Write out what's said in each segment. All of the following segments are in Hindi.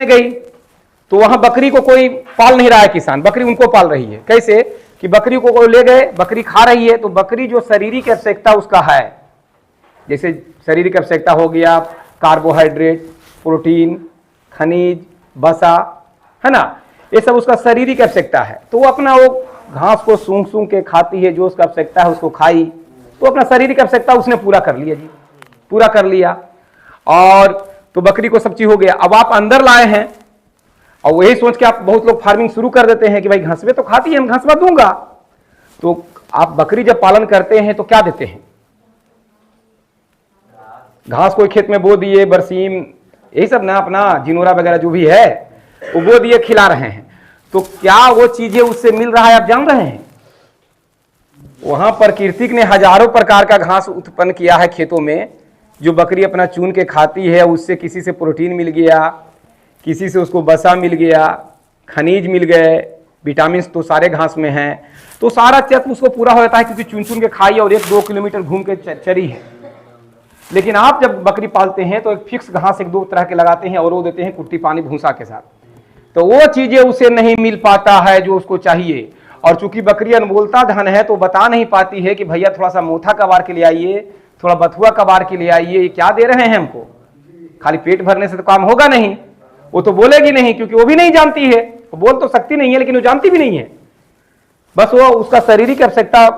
गई तो वहां बकरी को कोई पाल नहीं रहा है, किसान बकरी उनको पाल रही है। कैसे कि बकरी को कोई ले गए, बकरी खा रही है, तो बकरी जो शारीरिक आवश्यकता उसका है, जैसे शारीरिक आवश्यकता हो गया कार्बोहाइड्रेट, प्रोटीन, खनिज, वसा, है ना, ये सब उसका शारीरिक आवश्यकता है। तो वो अपना वो घास को सूंघ सूंघ के खाती है, जो उसका आवश्यकता है उसको खाई, तो अपना शारीरिक आवश्यकता उसने पूरा कर लिया जी, पूरा कर लिया। और तो बकरी को सब चीज हो गया। अब आप अंदर लाए हैं और वही सोच के आप बहुत लोग फार्मिंग शुरू कर देते हैं कि भाई घासवे तो खाती है, मैं घासवा दूंगा। तो आप बकरी जब पालन करते हैं तो क्या देते हैं? घास कोई खेत में बो दिए, बरसीम, यही सब ना, अपना जिनोरा वगैरह जो भी है वो बो दिए, खिला रहे हैं। तो क्या वो चीजें उससे मिल रहा है, आप जान रहे हैं? वहां प्रकृति ने हजारों प्रकार का घास उत्पन्न किया है खेतों में, जो बकरी अपना चुन के खाती है। उससे किसी से प्रोटीन मिल गया, किसी से उसको वसा मिल गया, खनिज मिल गए, विटामिन तो सारे घास में हैं। तो सारा चक्र उसको पूरा हो जाता है, क्योंकि चुन चुन के खाई और 1-2 किलोमीटर घूम के चरी है। लेकिन आप जब बकरी पालते हैं तो एक फिक्स घास 1-2 तरह के लगाते हैं और वो देते हैं कुट्टी पानी भूसा के साथ, तो वो चीजें उसे नहीं मिल पाता है जो उसको चाहिए। और चूंकि बकरी अनबोलता धन है तो बता नहीं पाती है कि भैया थोड़ा सा मोथा कबार के ले आइए, थोड़ा बथुआ कबार के ले आइए, ये क्या दे रहे हैं हमको, खाली पेट भरने से तो काम होगा नहीं। वो तो बोलेगी नहीं, क्योंकि वो भी नहीं जानती है, वो बोल तो सकती नहीं है लेकिन वो जानती भी नहीं है। बस वो उसका शारीरिक आवश्यकता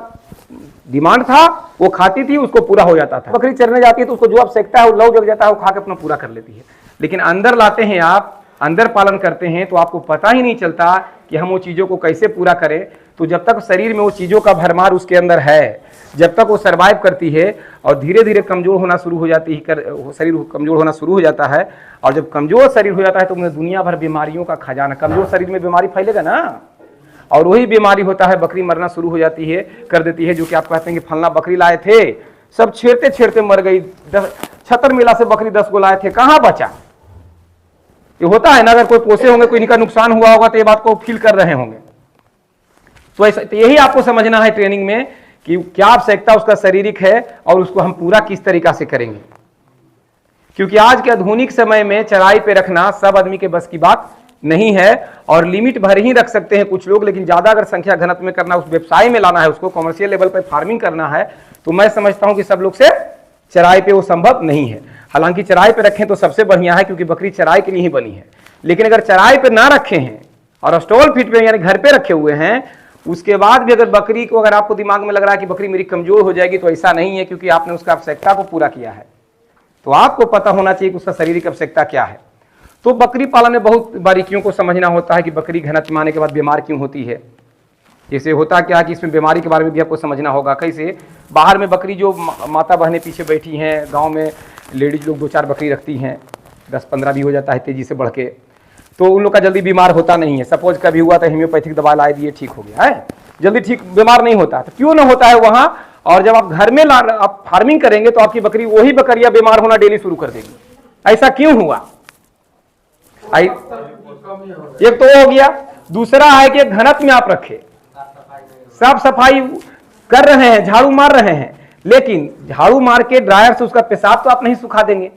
डिमांड था, वो खाती थी, उसको पूरा हो जाता था। बकरी चरने जाती है तो उसको जो आवश्यकता है वो लव जग जाता है, वो खा के अपना पूरा कर लेती है। लेकिन अंदर लाते हैं आप, अंदर पालन करते हैं तो आपको पता ही नहीं चलता कि हम वो चीजों को कैसे पूरा करें। तो जब तक शरीर में वो चीजों का भरमार उसके अंदर है, जब तक वो सर्वाइव करती है और धीरे धीरे कमजोर होना शुरू हो जाती है, शरीर कमजोर होना शुरू हो जाता है। और जब कमजोर शरीर हो जाता है तो उन्हें दुनिया भर बीमारियों का खजाना, कमजोर शरीर में बीमारी फैलेगा ना, और वही बीमारी होता है, बकरी मरना शुरू हो जाती है, कर देती है। जो कि आप कहते हैं कि फलना बकरी लाए थे, सब छेड़ते छेड़ते मर गई, 76 मेला से बकरी 10 को लाए थे, कहाँ बचा। ये होता है ना, अगर कोई पोसे होंगे, कोई इनका नुकसान हुआ होगा तो ये बात को फील कर रहे होंगे। तो ऐसा, तो यही आपको समझना है ट्रेनिंग में कि क्या आवश्यकता उसका शारीरिक है और उसको हम पूरा किस तरीका से करेंगे। क्योंकि आज के आधुनिक समय में चराई पे रखना सब आदमी के बस की बात नहीं है, और लिमिट भर ही रख सकते हैं कुछ लोग। लेकिन ज्यादा अगर संख्या घनत्व में करना, उस व्यवसाय में लाना है, उसको कमर्शियल लेवल पर फार्मिंग करना है, तो मैं समझता हूं कि सब लोग से चराई पे वो संभव नहीं है। हालांकि चराई पे रखें तो सबसे बढ़िया है, क्योंकि बकरी चराई के लिए ही बनी है। लेकिन अगर चराई पे ना रखे हैं और स्टॉल फीड पे यानी घर पे रखे हुए हैं, उसके बाद भी अगर बकरी को, अगर आपको दिमाग में लग रहा है कि बकरी मेरी कमजोर हो जाएगी, तो ऐसा नहीं है, क्योंकि आपने उसका आवश्यकता को पूरा किया है। तो आपको पता होना चाहिए कि उसका शारीरिक आवश्यकता क्या है। तो बकरी पालन में बहुत बारीकियों को समझना होता है कि बकरी घनत्व में आने के बाद बीमार क्यों होती है। जैसे होता क्या कि इसमें बीमारी के बारे में भी आपको समझना होगा। कैसे बाहर में बकरी जो माता बहनें पीछे बैठी हैं, गांव में लेडीज लोग 2-4 बकरी रखती हैं, 10-15 भी हो जाता है तेजी से बढ़ के, तो उन लोग का जल्दी बीमार होता नहीं है। सपोज कभी हुआ तो होम्योपैथिक दवा ला दिए, ठीक हो गया है, जल्दी ठीक बीमार नहीं होता। तो क्यों ना होता है वहां। और जब आप घर में आप फार्मिंग करेंगे तो आपकी बकरी, वही बकरियां बीमार होना डेली शुरू कर देगी। ऐसा क्यों हुआ? एक तो हो गया। दूसरा है कि घनत्व में आप रखे, साफ सफाई कर रहे हैं, झाड़ू मार रहे हैं, लेकिन झाड़ू मार के ड्रायर से उसका पेशाब तो आप नहीं सुखा देंगे,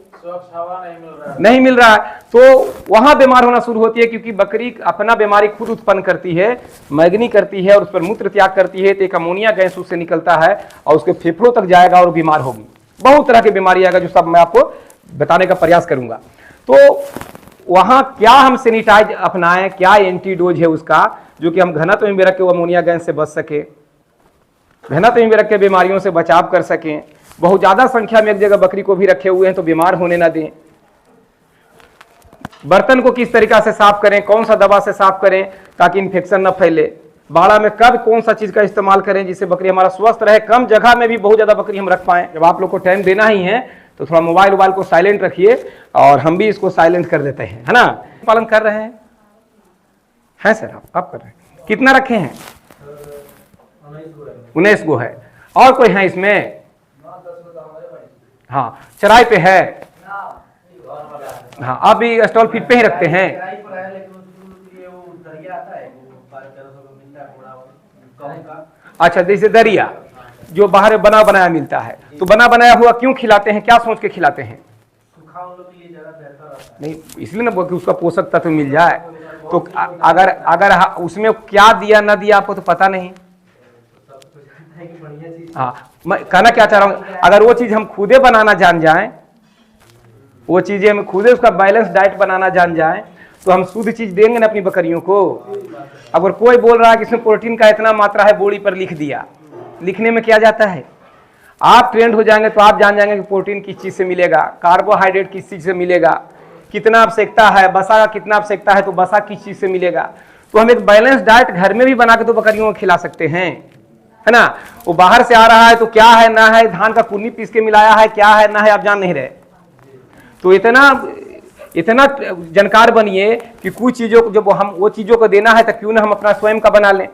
नहीं मिल रहा है, तो वहां बीमार होना शुरू होती है। क्योंकि बकरी अपना बीमारी खुद उत्पन्न करती है, मैगनी करती है और उस पर मूत्र त्याग करती है, तो एक अमोनिया गैस उससे निकलता है और उसके फेफड़ों तक जाएगा और बीमार होगी। बहुत तरह की बीमारी आएगा, जो सब मैं आपको बताने का प्रयास करूंगा। तो वहां क्या हम सैनिटाइज अपनाएं, क्या एंटीडोज है उसका, जो कि हम घनत्व में रख के अमोनिया गैस से बच सके, घनत्व में रख के बीमारियों से बचाव कर सकें। बहुत ज्यादा संख्या में एक जगह बकरी को भी रखे हुए हैं तो बीमार होने ना दें। बर्तन को किस तरीका से साफ करें, कौन सा दवा से साफ करें ताकि इन्फेक्शन न फैले। बाड़ा में कब कौन सा चीज का इस्तेमाल करें जिससे बकरी हमारा स्वस्थ रहे, कम जगह में भी बहुत ज्यादा बकरी हम रख पाएं। जब आप लोग को टाइम देना ही है तो थोड़ा मोबाइल को साइलेंट रखिए, और हम भी इसको साइलेंट कर देते हैं, है ना। पालन कर रहे हैं सर, आप कर रहे हैं। कितना रखे हैं? 19 गो है। और कोई है इसमें? हाँ, चराई पे है। हाँ, आप भी स्टॉल फीड पे ही रखते हैं। अच्छा, जैसे दरिया जो बाहर बना बनाया मिलता है, तो बना बनाया हुआ क्यों खिलाते हैं, क्या सोच के खिलाते हैं? नहीं, इसलिए ना बोल कि उसका पोषक तत्व मिल जाए। तो अगर अगर उसमें क्या दिया ना दिया आपको तो पता नहीं। हाँ, मैं कहना क्या चाह रहा हूँ, अगर वो चीज हम खुदे बनाना जान जाएं, वो चीजें हम खुदे उसका बैलेंस डाइट बनाना जान जाएं, तो हम शुद्ध चीज देंगे ना अपनी बकरियों को। अगर कोई बोल रहा है कि इसमें प्रोटीन का इतना मात्रा है, बोरी पर लिख दिया, लिखने में क्या जाता है, आप ट्रेंड हो जाएंगे तो आप जान जाएंगे कि प्रोटीन किस चीज से मिलेगा, कार्बोहाइड्रेट किस चीज से मिलेगा, कितना आवश्यकता है, बसा का कितना आवश्यकता है तो बसा किस चीज से मिलेगा। तो हम एक बैलेंस डाइट घर में भी बना के तो बकरियों को खिला सकते हैं, है ना। वो बाहर से आ रहा है तो क्या है ना है, धान का कुन्नी पीस के मिलाया है, क्या है ना है, आप जान नहीं रहे। तो इतना जानकार बनिए कि कुछ चीजों को जब हम वो चीजों को देना है तो क्यों ना हम अपना स्वयं का बना लें,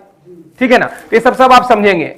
ठीक है ना। तो ये सब आप समझेंगे।